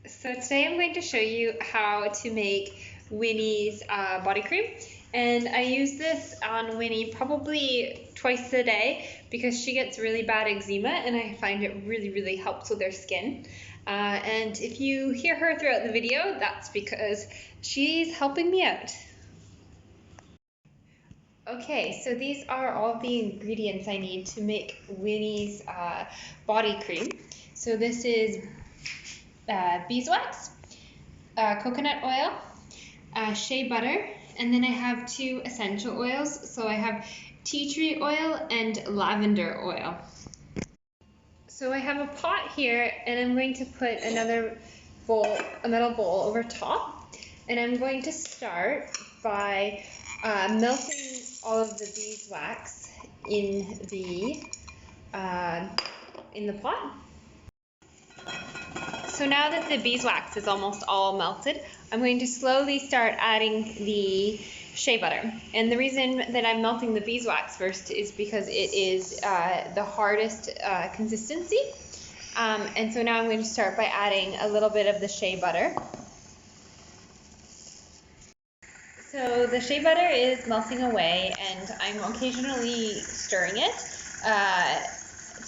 So today I'm going to show you how to make Winnie's body cream, and I use this on Winnie probably twice a day because she gets really bad eczema and I find it really helps with her skin. And if you hear her throughout the video, that's because she's helping me out. Okay, so these are all the ingredients I need to make Winnie's body cream. So this is beeswax, coconut oil, shea butter, and then I have 2 essential oils. So I have tea tree oil and lavender oil. So I have a pot here, and I'm going to put another bowl, a metal bowl over top, and I'm going to start by melting all of the beeswax in the pot. So now that the beeswax is almost all melted, I'm going to slowly start adding the shea butter. And the reason that I'm melting the beeswax first is because it is the hardest consistency. And so now I'm going to start by adding a little bit of the shea butter. So the shea butter is melting away, and I'm occasionally stirring it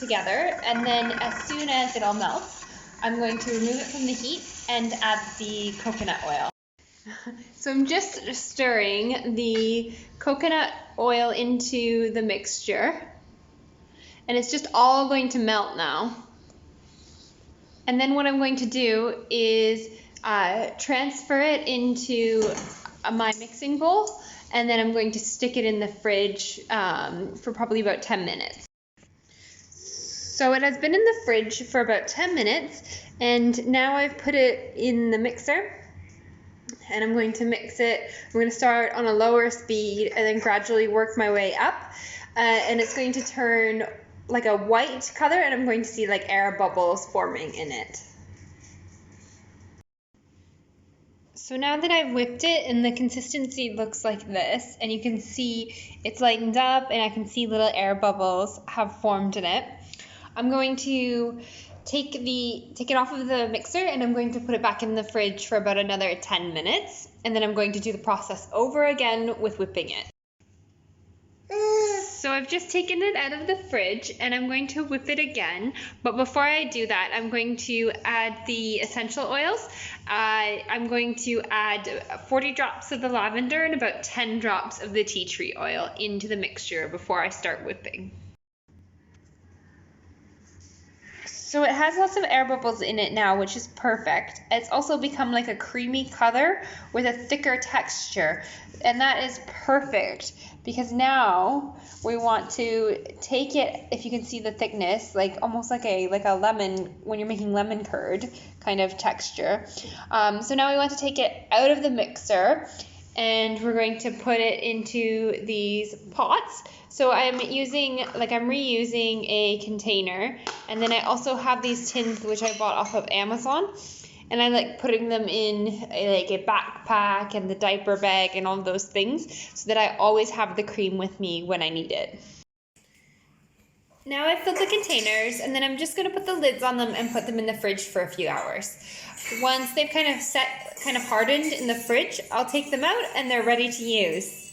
together. And then as soon as it all melts, I'm going to remove it from the heat and add the coconut oil. So I'm just stirring the coconut oil into the mixture, and it's just all going to melt now. And then what I'm going to do is transfer it into my mixing bowl, and then I'm going to stick it in the fridge for probably about 10 minutes. So it has been in the fridge for about 10 minutes, and now I've put it in the mixer, and I'm going to mix it. I'm going to start on a lower speed and then gradually work my way up, and it's going to turn like a white color, and I'm going to see like air bubbles forming in it. So now that I've whipped it and the consistency looks like this, and you can see it's lightened up and I can see little air bubbles have formed in it, I'm going to take it off of the mixer, and I'm going to put it back in the fridge for about another 10 minutes, and then I'm going to do the process over again with whipping it. So I've just taken it out of the fridge, and I'm going to whip it again, but before I do that, I'm going to add the essential oils. I'm going to add 40 drops of the lavender and about 10 drops of the tea tree oil into the mixture before I start whipping. So it has lots of air bubbles in it now, which is perfect. It's also become like a creamy color with a thicker texture, and that is perfect because now we want to take it, if you can see the thickness, like almost like a lemon when you're making lemon curd kind of texture. So now we want to take it out of the mixer, and we're going to put it into these pots. So I'm reusing a container, and then I also have these tins which I bought off of Amazon, and I like putting them in a backpack and the diaper bag and all those things so that I always have the cream with me when I need it. Now I've filled the containers, and then I'm just going to put the lids on them and put them in the fridge for a few hours. Once they've kind of hardened in the fridge, I'll take them out and they're ready to use.